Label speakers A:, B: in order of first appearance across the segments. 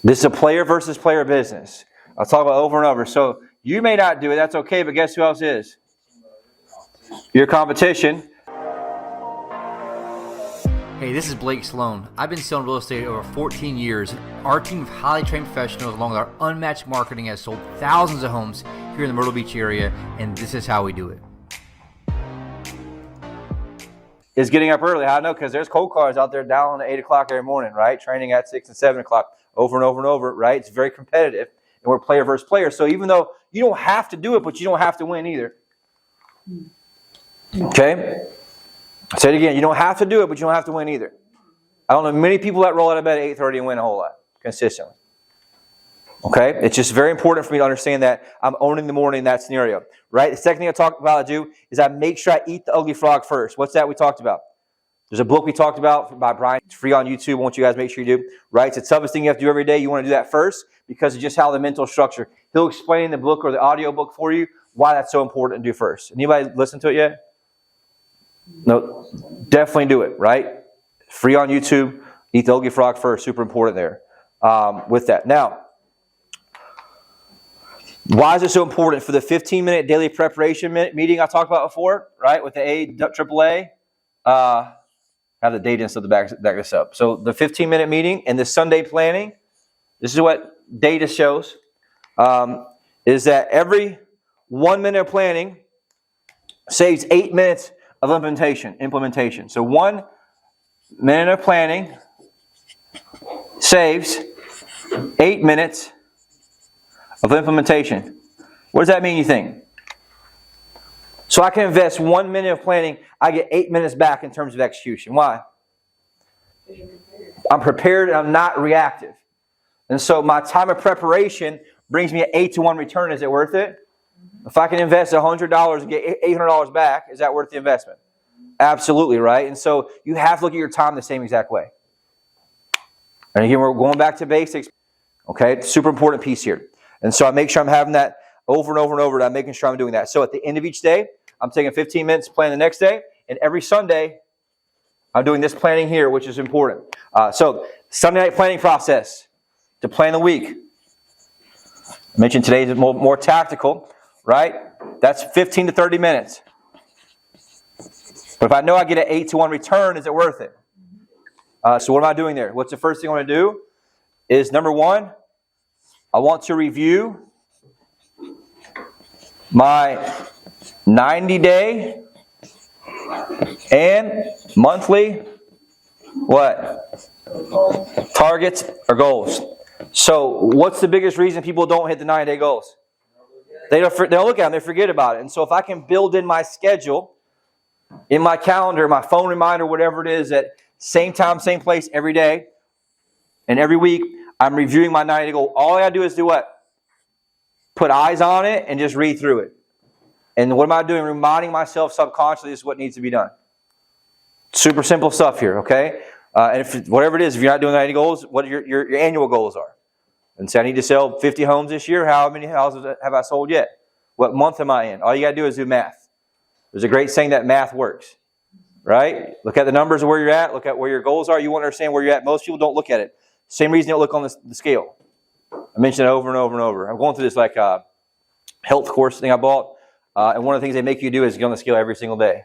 A: This is a player versus player business. I'll talk about it over and over. So you may not do it. That's okay. But guess who else is? Your competition.
B: Hey, this is Blake Sloan. I've been selling real estate over 14 years. Our team of highly trained professionals, along with our unmatched marketing, has sold thousands of homes here in the Myrtle Beach area, and this is how we do it.
A: Is getting up early. I know, because there's cold callers out there down at 8 o'clock every morning, right? Training at 6 and 7 o'clock over and over and over, right? It's very competitive, and we're player versus player. So even though you don't have to do it, but you don't have to win either. Okay? I'll say it again. You don't have to do it, but you don't have to win either. I don't know many people that roll out of bed at 8:30 and win a whole lot consistently. Okay? It's just very important for me to understand that I'm owning the morning in that scenario. Right? The second thing I talk about I do is I make sure I eat the ugly frog first. What's that we talked about? There's a book we talked about by Brian. It's free on YouTube. I want you guys to make sure you do. Right? It's the toughest thing you have to do every day. You want to do that first because of just how the mental structure. He'll explain in the book or the audio book for you why that's so important to do first. Anybody listen to it yet? No, definitely do it, right? Free on YouTube. Eat the ugly frog first. Super important there with that. Now, why is it so important for the 15-minute daily preparation meeting I talked about before, right? With the AAA. Have the data and stuff to back this up. So the 15-minute meeting and the Sunday planning, this is what data shows, is that every 1 minute of planning saves 8 minutes of implementation. So 1 minute of planning saves 8 minutes of implementation. What does that mean, you think? So I can invest 1 minute of planning, I get 8 minutes back in terms of execution. Why? I'm prepared and I'm not reactive. And so my time of preparation brings me an 8-to-1 return. Is it worth it? If I can invest $100 and get $800 back, is that worth the investment? Absolutely, right? And so you have to look at your time the same exact way. And again, we're going back to basics. Okay, super important piece here. And so I make sure I'm having that over and over and over, and I'm making sure I'm doing that. So at the end of each day, I'm taking 15 minutes to plan the next day, and every Sunday, I'm doing this planning here, which is important. So Sunday night planning process to plan the week. I mentioned today is more tactical. Right? That's 15 to 30 minutes. But if I know I get an 8-to-1 return, is it worth it? So what am I doing there? What's the first thing I want to do? Is number one, I want to review my 90-day and monthly what? Targets or goals. So what's the biggest reason people don't hit the 90-day goals? They don't look at them, they forget about it. And so if I can build in my schedule, in my calendar, my phone reminder, whatever it is, at same time, same place every day, and every week, I'm reviewing my 90-day goal. All I got to do is do what? Put eyes on it and just read through it. And what am I doing? Reminding myself subconsciously this is what needs to be done. Super simple stuff here, okay? And whatever it is, if you're not doing 90 goals, what your annual goals are. And say, I need to sell 50 homes this year. How many houses have I sold yet? What month am I in? All you got to do is do math. There's a great saying that math works. Right? Look at the numbers of where you're at. Look at where your goals are. You want to understand where you're at. Most people don't look at it. Same reason you don't look on the scale. I mentioned it over and over and over. I'm going through this health course thing I bought. And one of the things they make you do is get on the scale every single day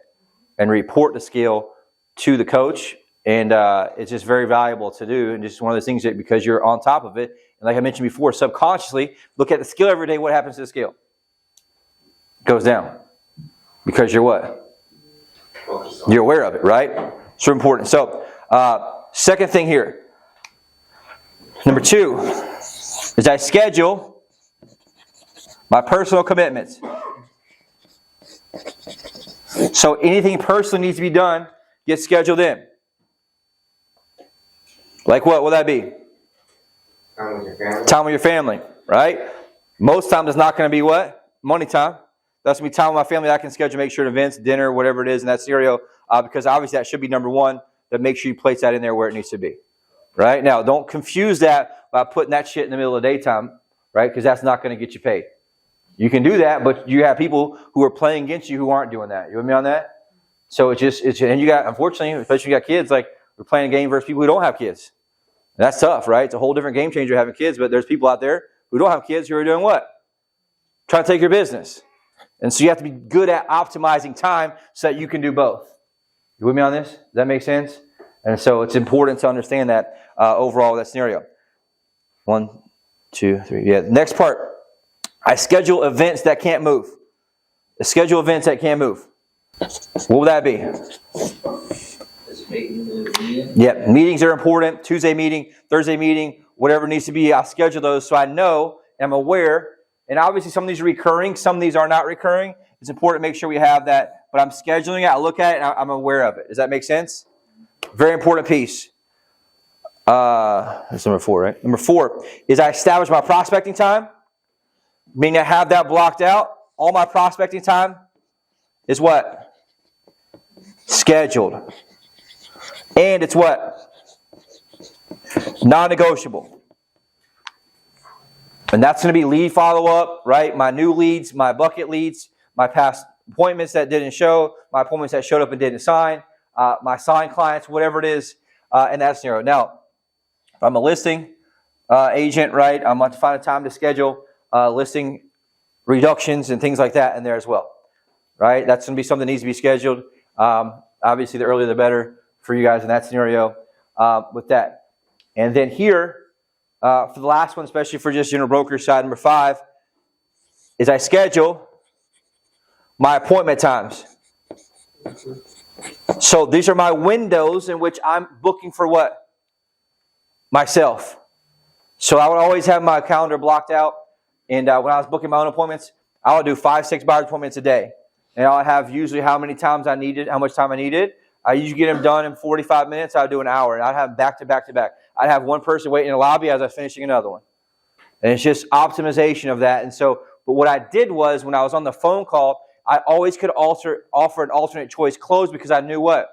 A: and report the scale to the coach. And it's just very valuable to do. And just one of those things that because you're on top of it. And like I mentioned before, subconsciously, look at the scale every day. What happens to the scale? It goes down. Because you're what? You're aware of it, right? So important. So, second thing here. Number 2 is I schedule my personal commitments. So anything personally needs to be done, gets scheduled in. Like what will that be?
C: Time with your family.
A: Time with your family, right? Most times it's not going to be what? Money time. That's going to be time with my family. I can schedule, make sure events, dinner, whatever it is in that scenario, because obviously that should be number one, but make sure you place that in there where it needs to be. Right? Now, don't confuse that by putting that shit in the middle of the daytime, right? Because that's not going to get you paid. You can do that, but you have people who are playing against you who aren't doing that. You with me on that? So and you got, unfortunately, especially if you got kids, like we're playing a game versus people who don't have kids. And that's tough, right? It's a whole different game changer having kids, but there's people out there who don't have kids who are doing what? Trying to take your business. And so you have to be good at optimizing time so that you can do both. You with me on this? Does that make sense? And so it's important to understand that overall that scenario. 1, 2, 3. Yeah. Next part. I schedule events that can't move. I schedule events that can't move. What would that be? Yeah. Meetings are important. Tuesday meeting, Thursday meeting, whatever needs to be. I schedule those so I know, I'm aware. And obviously some of these are recurring. Some of these are not recurring. It's important to make sure we have that. But I'm scheduling it. I look at it and I'm aware of it. Does that make sense? Very important piece. That's number 4, right? Number 4 is I establish my prospecting time. Meaning I have that blocked out. All my prospecting time is what? Scheduled. And it's what? Non-negotiable. And that's going to be lead follow-up, right? My new leads, my bucket leads, my past appointments that didn't show, my appointments that showed up and didn't sign, my signed clients, whatever it is in that scenario. Now, if I'm a listing agent, right, I'm going to find a time to schedule listing reductions and things like that in there as well, right? That's going to be something that needs to be scheduled. Obviously, the earlier the better for you guys in that scenario with that. And then here, for the last one, especially for just general broker side, number 5, is I schedule my appointment times. So these are my windows in which I'm booking for what? Myself. So I would always have my calendar blocked out. And when I was booking my own appointments, I would do 5-6 buyer appointments a day. And I would have usually how many times I needed, how much time I needed. I usually get them done in 45 minutes. I would do an hour. And I'd have back to back to back. I'd have one person waiting in the lobby as I was finishing another one. And it's just optimization of that. And so, but what I did was when I was on the phone call, I always could offer an alternate choice close because I knew what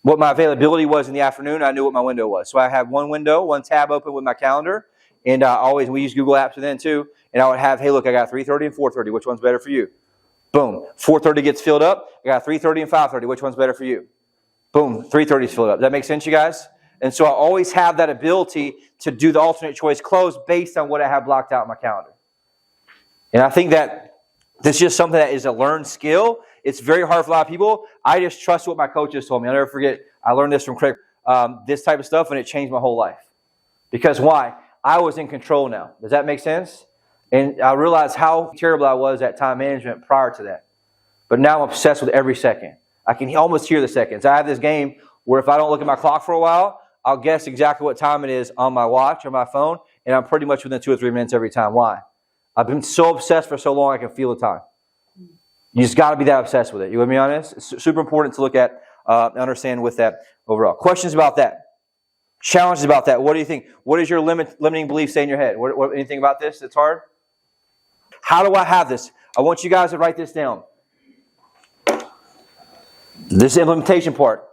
A: my availability was in the afternoon. I knew what my window was. So I had one window, one tab open with my calendar. And we use Google Apps then too. And I would have, hey, look, I got 3:30 and 4:30. Which one's better for you? Boom. 4:30 gets filled up. I got 3:30 and 5:30. Which one's better for you? Boom. 3:30 is filled up. Does that make sense, you guys? And so I always have that ability to do the alternate choice close based on what I have blocked out in my calendar. And I think that this is just something that is a learned skill. It's very hard for a lot of people. I just trust what my coaches told me. I'll never forget. I learned this from Craig. This type of stuff, and it changed my whole life. Because why? I was in control now. Does that make sense? And I realized how terrible I was at time management prior to that. But now I'm obsessed with every second. I can almost hear the seconds. I have this game where if I don't look at my clock for a while, I'll guess exactly what time it is on my watch or my phone, and I'm pretty much within 2 or 3 minutes every time. Why? I've been so obsessed for so long I can feel the time. You just got to be that obsessed with it. You with me on this? It's super important to look at and understand with that overall. Questions about that? Challenges about that? What do you think? What does your limiting belief say in your head? Anything about this that's hard? How do I have this? I want you guys to write this down. This implementation part.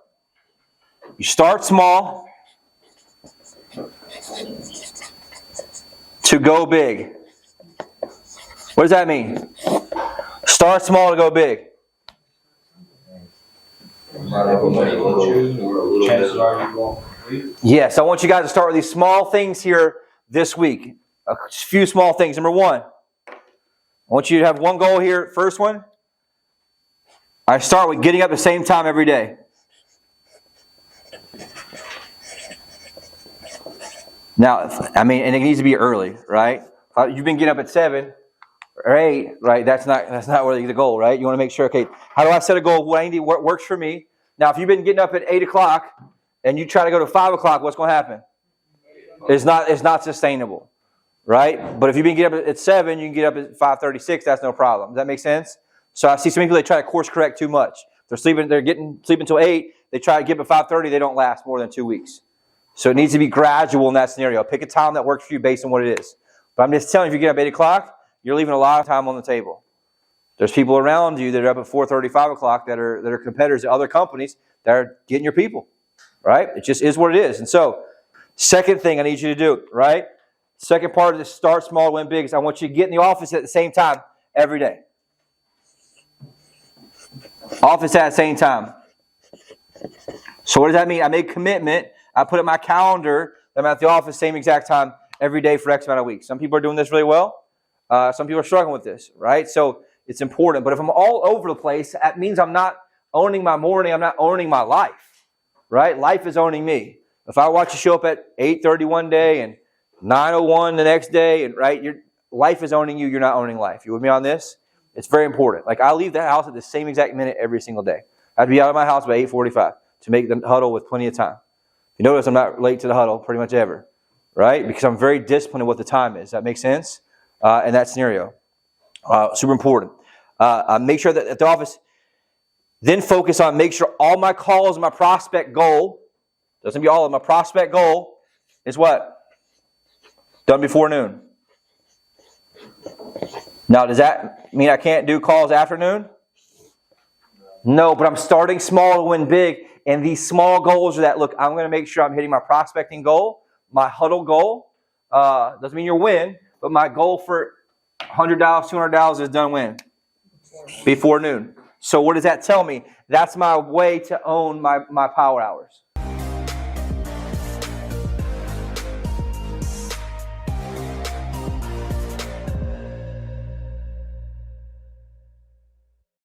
A: You start small to go big. What does that mean? Start small to go big. Yes, I want you guys to start with these small things here this week. A few small things. Number 1, I want you to have one goal here. First one, I start with getting up at the same time every day. Now, I mean, and it needs to be early, right? You've been getting up at 7 or 8, right? That's not really the goal, right? You want to make sure, okay, how do I set a goal? What I need, what works for me? Now, if you've been getting up at 8 o'clock and you try to go to 5 o'clock, what's going to happen? It's not sustainable, right? But if you've been getting up at 7, you can get up at 5:36. That's no problem. Does that make sense? So I see some people, they try to course correct too much. They're sleeping until 8. They try to get up at 5:30. They don't last more than 2 weeks. So it needs to be gradual in that scenario. Pick a time that works for you based on what it is. But I'm just telling you, if you get up at 8 o'clock, you're leaving a lot of time on the table. There's people around you that are up at 4:30, 5 o'clock that are competitors at other companies that are getting your people, right? It just is what it is. And so, second thing I need you to do, right? Second part of this start small, win big is I want you to get in the office at the same time every day. Office at the same time. So what does that mean? I made a commitment. I put in my calendar that I'm at the office same exact time every day for X amount of weeks. Some people are doing this really well. Some people are struggling with this, right? So it's important. But if I'm all over the place, that means I'm not owning my morning. I'm not owning my life, right? Life is owning me. If I watch you show up at 8:30 one day and 9:01 the next day, and right, your life is owning you. You're not owning life. You with me on this? It's very important. Like I leave the house at the same exact minute every single day. I have to be out of my house by 8:45 to make the huddle with plenty of time. You notice I'm not late to the huddle pretty much ever, right? Because I'm very disciplined in what the time is. That makes sense in that scenario. Super important. Make sure that at the office, then focus on make sure all my calls and my prospect goal, doesn't be all of my prospect goal, is what? Done before noon. Now, does that mean I can't do calls after noon? No, but I'm starting small to win big. And these small goals are that, look, I'm going to make sure I'm hitting my prospecting goal, my huddle goal. Doesn't mean you'll win, but my goal for $100, $200 is done when? Before noon. So what does that tell me? That's my way to own my power hours.